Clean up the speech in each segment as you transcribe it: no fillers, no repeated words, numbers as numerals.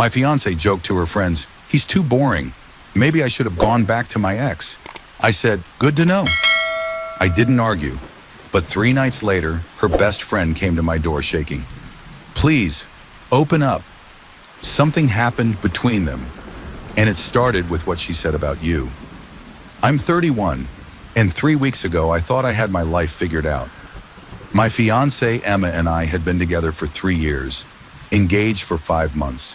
My fiancée joked to her friends, "He's too boring. Maybe I should have gone back to my ex." I said, "Good to know." I didn't argue, but 3 nights later, her best friend came to my door shaking. "Please, open up." Something happened between them, and it started with what she said about you. I'm 31, and 3 weeks ago I thought I had my life figured out. My fiancée Emma and I had been together for 3 years, engaged for 5 months.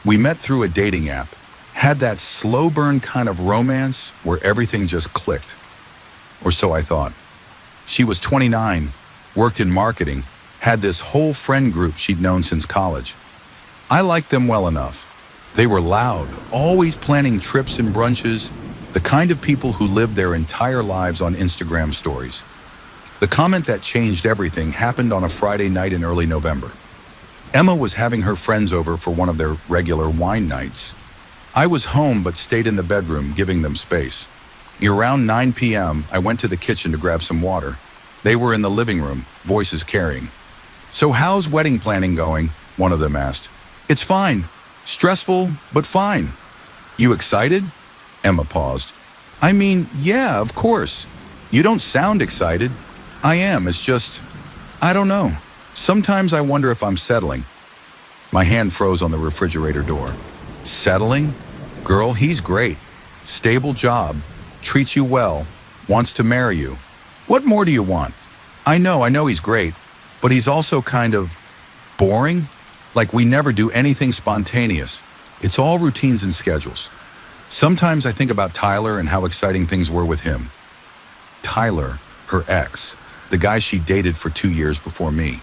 We met through a dating app, had that slow burn kind of romance where everything just clicked. Or so I thought. She was 29, worked in marketing, had this whole friend group she'd known since college. I liked them well enough. They were loud, always planning trips and brunches, the kind of people who lived their entire lives on Instagram stories. The comment that changed everything happened on a Friday night in early November. Emma was having her friends over for one of their regular wine nights. I was home but stayed in the bedroom, giving them space. Around 9 p.m., I went to the kitchen to grab some water. They were in the living room, voices carrying. "So how's wedding planning going?" one of them asked. "It's fine. Stressful, but fine." "You excited?" Emma paused. "I mean, yeah, of course. You don't sound excited." "I am, it's just, I don't know. Sometimes I wonder if I'm settling." My hand froze on the refrigerator door. Settling? Girl, he's great. Stable job, treats you well, wants to marry you. What more do you want? I know he's great, but he's also kind of boring. Like we never do anything spontaneous. It's all routines and schedules. Sometimes I think about Tyler and how exciting things were with him. Tyler, her ex, the guy she dated for 2 years before me.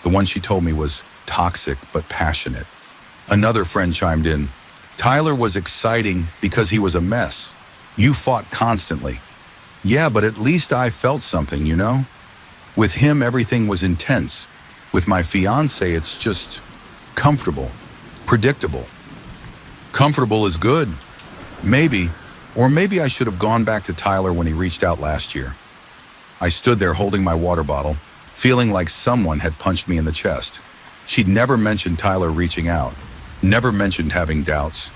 The one she told me was toxic but passionate. Another friend chimed in, "Tyler was exciting because he was a mess. You fought constantly." "Yeah, but at least I felt something, you know? With him, everything was intense. With my fiancé, it's just comfortable, predictable." Comfortable is good. Maybe, or maybe I should have gone back to Tyler when he reached out last year. I stood there holding my water bottle, feeling like someone had punched me in the chest. She'd never mentioned Tyler reaching out, never mentioned having doubts,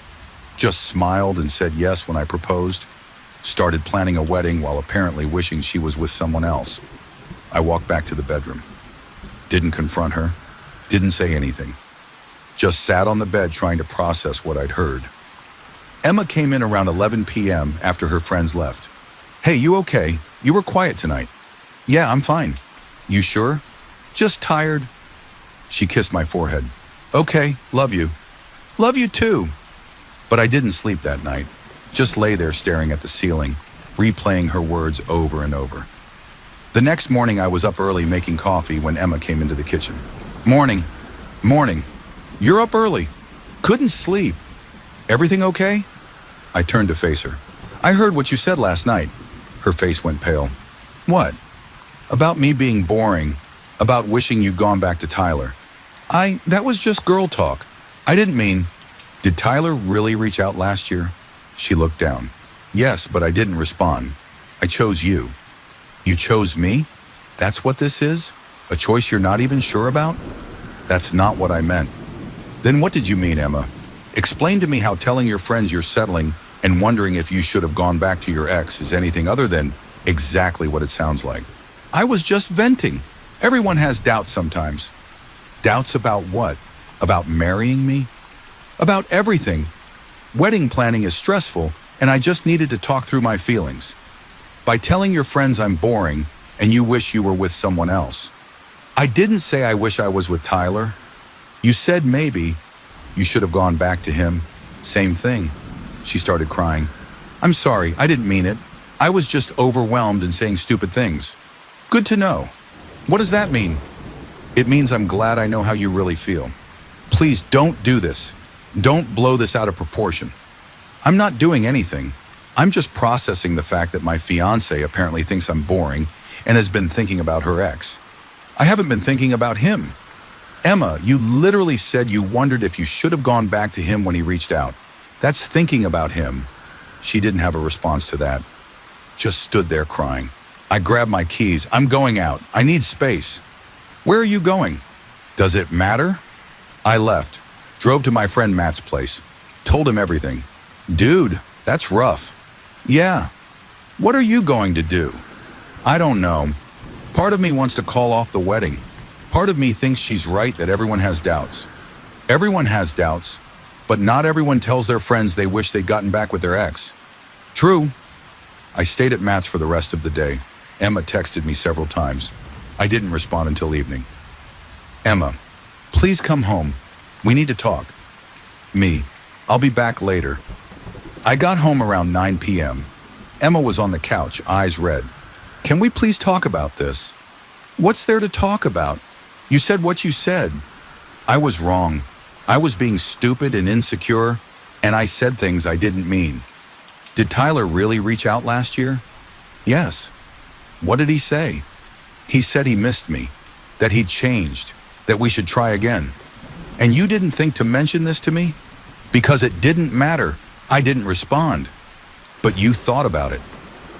just smiled and said yes when I proposed, started planning a wedding while apparently wishing she was with someone else. I walked back to the bedroom. Didn't confront her, didn't say anything. Just sat on the bed trying to process what I'd heard. Emma came in around 11 p.m. after her friends left. "Hey, you okay? You were quiet tonight." "Yeah, I'm fine." "You sure?" "Just tired." She kissed my forehead. "Okay, love you." "Love you too." But I didn't sleep that night. Just lay there staring at the ceiling, replaying her words over and over. The next morning I was up early making coffee when Emma came into the kitchen. "Morning. Morning. You're up early. Couldn't sleep. Everything okay?" I turned to face her. "I heard what you said last night." Her face went pale. "What?" "About me being boring. About wishing you'd gone back to Tyler." That was just girl talk. I didn't mean..." "Did Tyler really reach out last year?" She looked down. "Yes, but I didn't respond. I chose you." "You chose me? That's what this is? A choice you're not even sure about?" "That's not what I meant." "Then what did you mean, Emma? Explain to me how telling your friends you're settling and wondering if you should have gone back to your ex is anything other than exactly what it sounds like." "I was just venting. Everyone has doubts sometimes." "Doubts about what? About marrying me?" "About everything. Wedding planning is stressful, and I just needed to talk through my feelings. By telling your friends I'm boring and you wish you were with someone else." "I didn't say I wish I was with Tyler. You said maybe you should have gone back to him. Same thing." She started crying. "I'm sorry, I didn't mean it. I was just overwhelmed and saying stupid things." "Good to know. What does that mean?" "It means I'm glad I know how you really feel. Please don't do this. Don't blow this out of proportion." "I'm not doing anything. I'm just processing the fact that my fiancé apparently thinks I'm boring and has been thinking about her ex. I haven't been thinking about him." "Emma, you literally said you wondered if you should have gone back to him when he reached out. That's thinking about him." She didn't have a response to that. Just stood there crying. I grabbed my keys. "I'm going out. I need space." "Where are you going?" "Does it matter?" I left, Drove to my friend Matt's place. Told him everything. Dude, that's rough. Yeah. What are you going to do? I don't know. Part of me wants to call off the wedding. Part of me thinks she's right that everyone has doubts. Everyone has doubts, but not everyone tells their friends they wish they'd gotten back with their ex. True. I stayed at Matt's for the rest of the day. Emma texted me several times. I didn't respond until evening. Emma, please come home. We need to talk. Me, I'll be back later. I got home around 9 p.m. Emma was on the couch, eyes red. Can we please talk about this? What's there to talk about? You said what you said. I was wrong. I was being stupid and insecure, and I said things I didn't mean. Did Tyler really reach out last year? Yes. What did he say? He said he missed me, that he'd changed, that we should try again. And you didn't think to mention this to me? Because it didn't matter. I didn't respond. But you thought about it.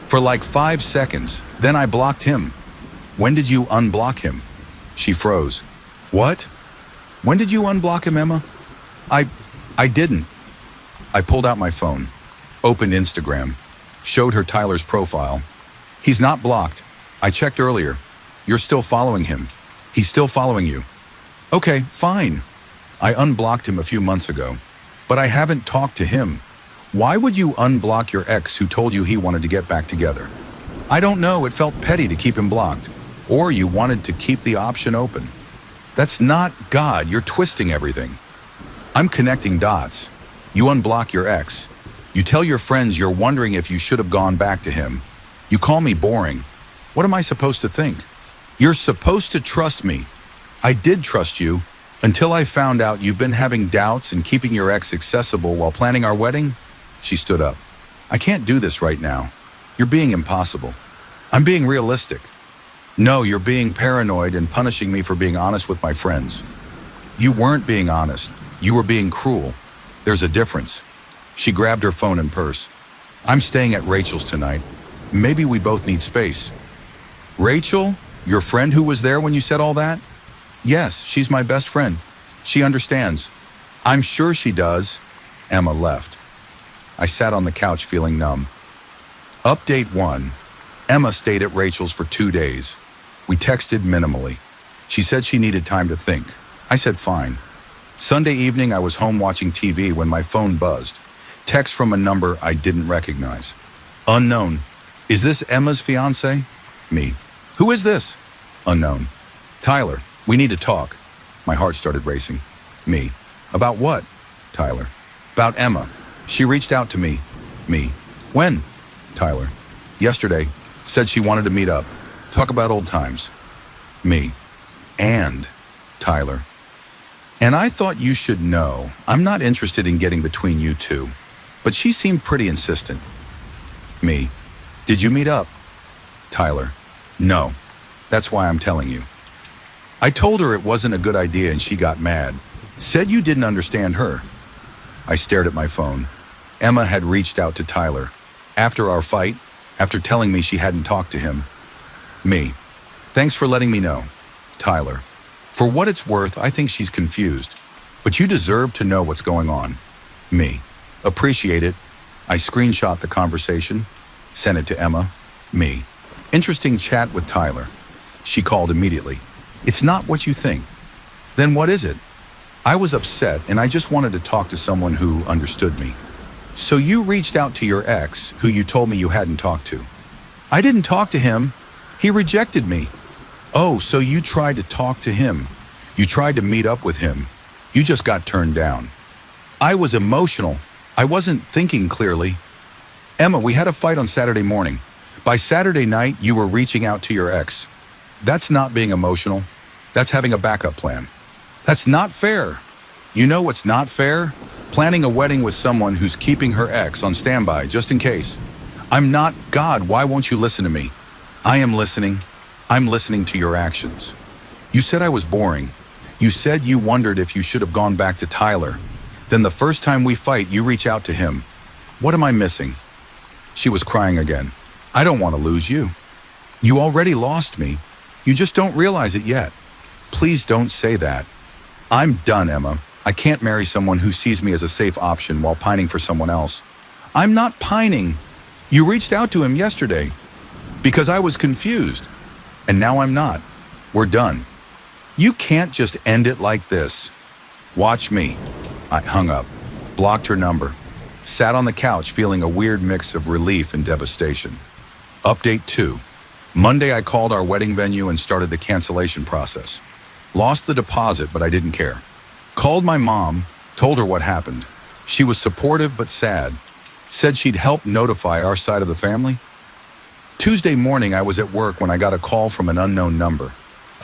For like 5 seconds, then I blocked him. When did you unblock him? She froze. What? When did you unblock him, Emma? I didn't. I pulled out my phone, opened Instagram, showed her Tyler's profile. He's not blocked. I checked earlier. You're still following him. He's still following you. Okay, fine. I unblocked him a few months ago, but I haven't talked to him. Why would you unblock your ex who told you he wanted to get back together? I don't know, it felt petty to keep him blocked. Or you wanted to keep the option open. That's not God, you're twisting everything. I'm connecting dots. You unblock your ex. You tell your friends you're wondering if you should have gone back to him. You call me boring. What am I supposed to think? You're supposed to trust me. I did trust you until I found out you've been having doubts and keeping your ex accessible while planning our wedding. She stood up. I can't do this right now. You're being impossible. I'm being realistic. No, you're being paranoid and punishing me for being honest with my friends. You weren't being honest. You were being cruel. There's a difference. She grabbed her phone and purse. I'm staying at Rachel's tonight. Maybe we both need space. Rachel? Your friend who was there when you said all that? Yes, she's my best friend. She understands. I'm sure she does. Emma left. I sat on the couch feeling numb. Update 1. Emma stayed at Rachel's for 2 days. We texted minimally. She said she needed time to think. I said fine. Sunday evening, I was home watching TV when my phone buzzed. Text from a number I didn't recognize. Unknown. Is this Emma's fiancé? Me. Who is this? Unknown. Tyler, we need to talk. My heart started racing. Me. About what? Tyler. About Emma. She reached out to me. Me. When? Tyler. Yesterday. Said she wanted to meet up. Talk about old times. Me. And Tyler. And I thought you should know, I'm not interested in getting between you two. But she seemed pretty insistent. Me. Did you meet up? Tyler. No. That's why I'm telling you. I told her it wasn't a good idea and she got mad. Said you didn't understand her. I stared at my phone. Emma had reached out to Tyler. After our fight, after telling me she hadn't talked to him. Me. Thanks for letting me know. Tyler. For what it's worth, I think she's confused. But you deserve to know what's going on. Me. Appreciate it. I screenshot the conversation. Sent it to Emma. Me. Interesting chat with Tyler. She called immediately. It's not what you think. Then what is it? I was upset and I just wanted to talk to someone who understood me. So you reached out to your ex, who you told me you hadn't talked to. I didn't talk to him. He rejected me. Oh, so you tried to talk to him. You tried to meet up with him. You just got turned down. I was emotional. I wasn't thinking clearly. Emma, we had a fight on Saturday morning. By Saturday night, you were reaching out to your ex. That's not being emotional. That's having a backup plan. That's not fair. You know what's not fair? Planning a wedding with someone who's keeping her ex on standby just in case. I'm not God. Why won't you listen to me? I am listening. I'm listening to your actions. You said I was boring. You said you wondered if you should have gone back to Tyler. Then the first time we fight, you reach out to him. What am I missing? She was crying again. I don't want to lose you. You already lost me. You just don't realize it yet. Please don't say that. I'm done, Emma. I can't marry someone who sees me as a safe option while pining for someone else. I'm not pining. You reached out to him yesterday because I was confused, and now I'm not. We're done. You can't just end it like this. Watch me. I hung up, blocked her number, sat on the couch feeling a weird mix of relief and devastation. Update 2. Monday I called our wedding venue and started the cancellation process. Lost the deposit, but I didn't care. Called my mom, told her what happened. She was supportive but sad. Said she'd help notify our side of the family. Tuesday morning I was at work when I got a call from an unknown number.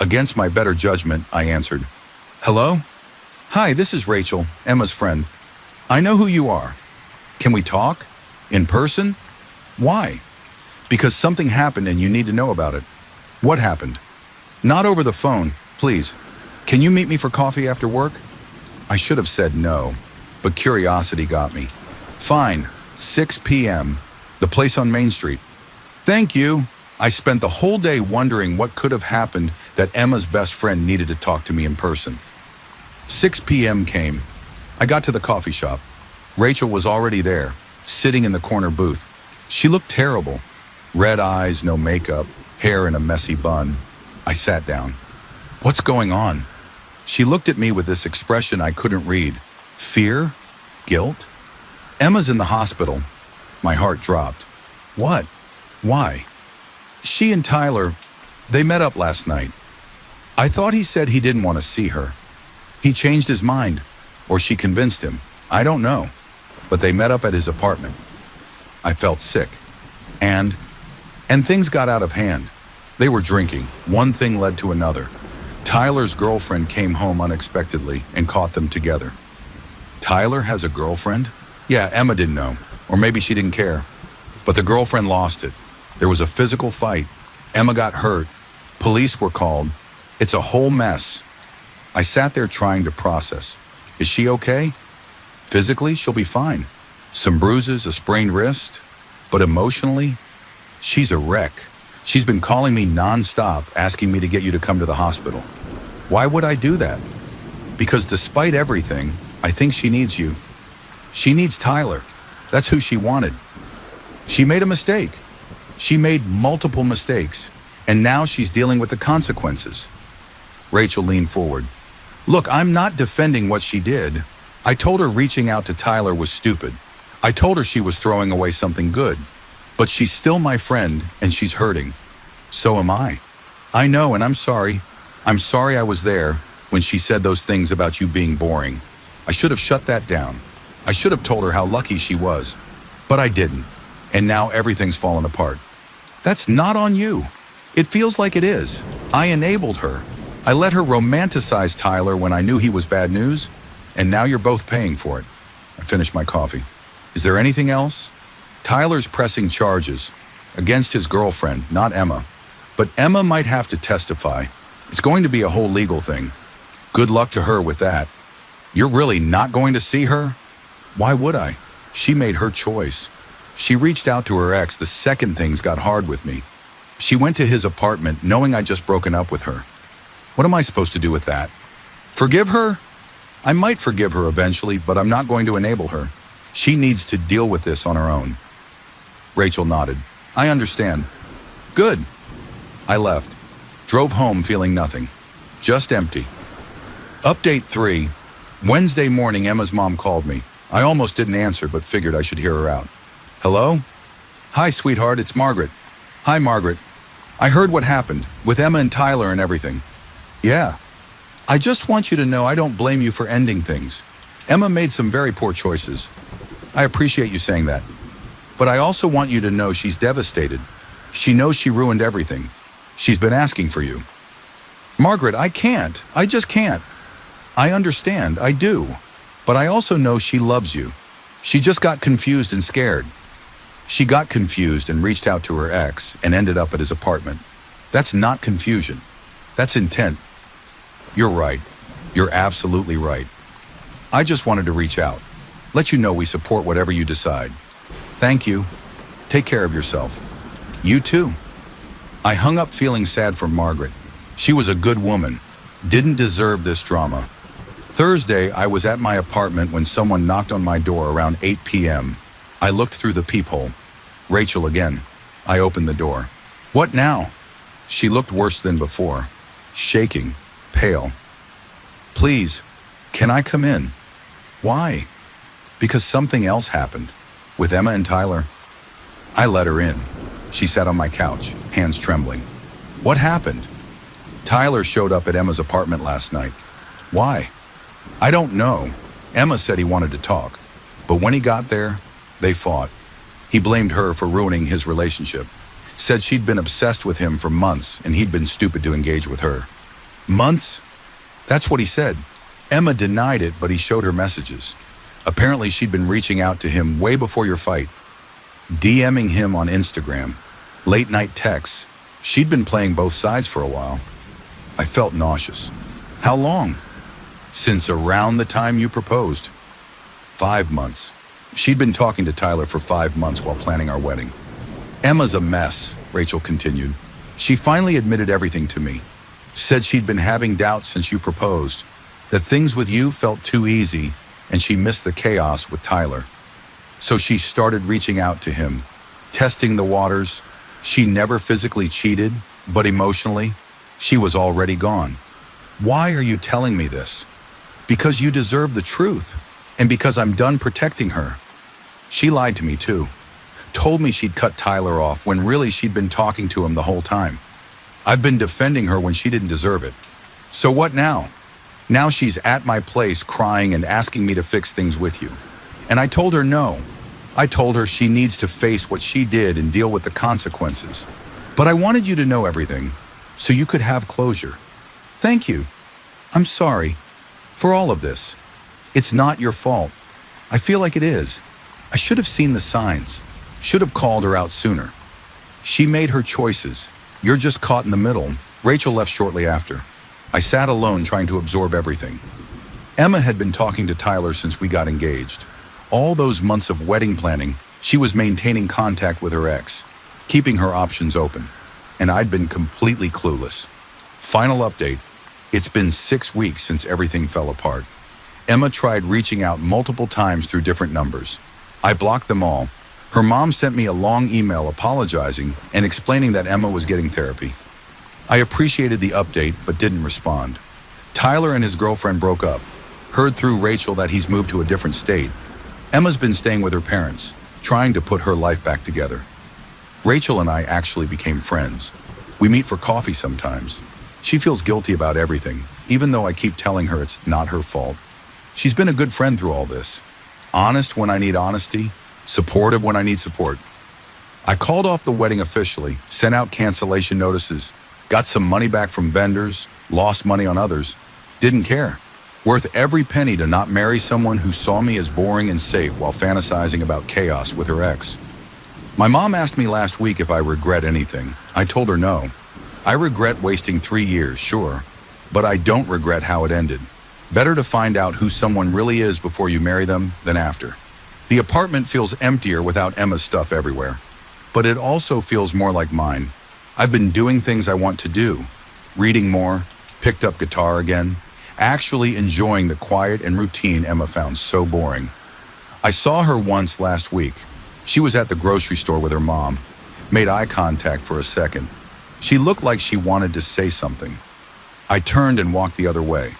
Against my better judgment, I answered. Hello? Hi, this is Rachel, Emma's friend. I know who you are. Can we talk? In person? Why? Because something happened and you need to know about it. What happened? Not over the phone, please. Can you meet me for coffee after work? I should have said no, but curiosity got me. Fine, 6 p.m., the place on Main Street. Thank you. I spent the whole day wondering what could have happened that Emma's best friend needed to talk to me in person. 6 p.m. came. I got to the coffee shop. Rachel was already there, sitting in the corner booth. She looked terrible. Red eyes, no makeup, hair in a messy bun. I sat down. What's going on? She looked at me with this expression I couldn't read. Fear? Guilt? Emma's in the hospital. My heart dropped. What? Why? She and Tyler, they met up last night. I thought he said he didn't want to see her. He changed his mind, or she convinced him. I don't know. But they met up at his apartment. I felt sick. And things got out of hand. They were drinking. One thing led to another. Tyler's girlfriend came home unexpectedly and caught them together. Tyler has a girlfriend? Yeah, Emma didn't know. Or maybe she didn't care. But the girlfriend lost it. There was a physical fight. Emma got hurt. Police were called. It's a whole mess. I sat there trying to process. Is she okay? Physically, she'll be fine. Some bruises, a sprained wrist. But emotionally, she's a wreck. She's been calling me nonstop, asking me to get you to come to the hospital. Why would I do that? Because despite everything, I think she needs you. She needs Tyler. That's who she wanted. She made a mistake. She made multiple mistakes, and now she's dealing with the consequences. Rachel leaned forward. Look, I'm not defending what she did. I told her reaching out to Tyler was stupid. I told her she was throwing away something good. But she's still my friend, and she's hurting. So am I. I know, and I'm sorry. I'm sorry I was there when she said those things about you being boring. I should have shut that down. I should have told her how lucky she was. But I didn't. And now everything's fallen apart. That's not on you. It feels like it is. I enabled her. I let her romanticize Tyler when I knew he was bad news, and now you're both paying for it. I finished my coffee. Is there anything else? Tyler's pressing charges against his girlfriend, not Emma. But Emma might have to testify. It's going to be a whole legal thing. Good luck to her with that. You're really not going to see her? Why would I? She made her choice. She reached out to her ex the second things got hard with me. She went to his apartment knowing I'd just broken up with her. What am I supposed to do with that? Forgive her? I might forgive her eventually, but I'm not going to enable her. She needs to deal with this on her own. Rachel nodded. I understand. Good. I left. Drove home feeling nothing. Just empty. Update 3. Wednesday morning, Emma's mom called me. I almost didn't answer, but figured I should hear her out. Hello? Hi, sweetheart, it's Margaret. Hi, Margaret. I heard what happened, with Emma and Tyler and everything. Yeah. I just want you to know I don't blame you for ending things. Emma made some very poor choices. I appreciate you saying that. But I also want you to know she's devastated. She knows she ruined everything. She's been asking for you. Margaret, I can't. I just can't. I understand, I do. But I also know she loves you. She just got confused and scared. She got confused and reached out to her ex and ended up at his apartment. That's not confusion. That's intent. You're right. You're absolutely right. I just wanted to reach out. Let you know we support whatever you decide. Thank you. Take care of yourself. You too. I hung up feeling sad for Margaret. She was a good woman. Didn't deserve this drama. Thursday, I was at my apartment when someone knocked on my door around 8 p.m. I looked through the peephole. Rachel again. I opened the door. What now? She looked worse than before. Shaking, pale. Please, can I come in? Why? Because something else happened. With Emma and Tyler. I let her in. She sat on my couch, hands trembling. What happened? Tyler showed up at Emma's apartment last night. Why? I don't know. Emma said he wanted to talk. But when he got there, they fought. He blamed her for ruining his relationship. Said she'd been obsessed with him for months and he'd been stupid to engage with her. Months? That's what he said. Emma denied it, but he showed her messages. Apparently she'd been reaching out to him way before your fight. DMing him on Instagram. Late night texts. She'd been playing both sides for a while. I felt nauseous. How long? Since around the time you proposed. 5 months. She'd been talking to Tyler for 5 months while planning our wedding. Emma's a mess, Rachel continued. She finally admitted everything to me. Said she'd been having doubts since you proposed, that things with you felt too easy, and she missed the chaos with Tyler. So she started reaching out to him, testing the waters. She never physically cheated, but emotionally, she was already gone. Why are you telling me this? Because you deserve the truth, and because I'm done protecting her. She lied to me too. Told me she'd cut Tyler off when really she'd been talking to him the whole time. I've been defending her when she didn't deserve it. So what now? Now she's at my place crying and asking me to fix things with you. And I told her no. I told her she needs to face what she did and deal with the consequences. But I wanted you to know everything, so you could have closure. Thank you. I'm sorry for all of this. It's not your fault. I feel like it is. I should have seen the signs. Should have called her out sooner. She made her choices. You're just caught in the middle. Rachel left shortly after. I sat alone trying to absorb everything. Emma had been talking to Tyler since we got engaged. All those months of wedding planning, she was maintaining contact with her ex, keeping her options open. And I'd been completely clueless. Final update. It's been 6 weeks since everything fell apart. Emma tried reaching out multiple times through different numbers. I blocked them all. Her mom sent me a long email apologizing and explaining that Emma was getting therapy. I appreciated the update, but didn't respond. Tyler and his girlfriend broke up. Heard through Rachel that he's moved to a different state. Emma's been staying with her parents, trying to put her life back together. Rachel and I actually became friends. We meet for coffee sometimes. She feels guilty about everything, even though I keep telling her it's not her fault. She's been a good friend through all this. Honest when I need honesty, supportive when I need support. I called off the wedding officially, sent out cancellation notices, got some money back from vendors, lost money on others. Didn't care. Worth every penny to not marry someone who saw me as boring and safe while fantasizing about chaos with her ex. My mom asked me last week if I regret anything. I told her no. I regret wasting 3 years, sure, but I don't regret how it ended. Better to find out who someone really is before you marry them than after. The apartment feels emptier without Emma's stuff everywhere, but it also feels more like mine. I've been doing things I want to do, reading more, picked up guitar again, actually enjoying the quiet and routine Emma found so boring. I saw her once last week. She was at the grocery store with her mom, made eye contact for a second. She looked like she wanted to say something. I turned and walked the other way.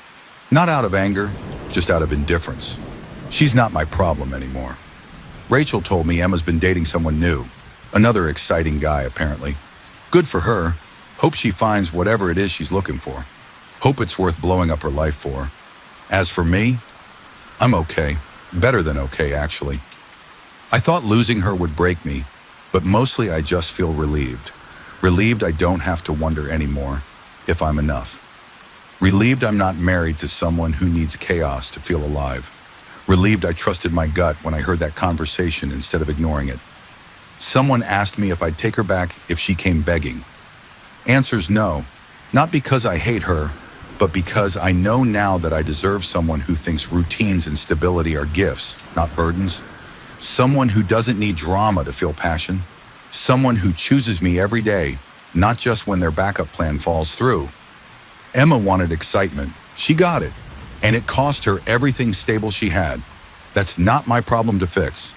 Not out of anger, just out of indifference. She's not my problem anymore. Rachel told me Emma's been dating someone new. Another exciting guy, apparently. Good for her. Hope she finds whatever it is she's looking for. Hope it's worth blowing up her life for. As for me, I'm okay. Better than okay, actually. I thought losing her would break me, but mostly I just feel relieved. Relieved I don't have to wonder anymore if I'm enough. Relieved I'm not married to someone who needs chaos to feel alive. Relieved I trusted my gut when I heard that conversation instead of ignoring it. Someone asked me if I'd take her back if she came begging. Answer's no, not because I hate her, but because I know now that I deserve someone who thinks routines and stability are gifts, not burdens. Someone who doesn't need drama to feel passion. Someone who chooses me every day, not just when their backup plan falls through. Emma wanted excitement. She got it. And it cost her everything stable she had. That's not my problem to fix.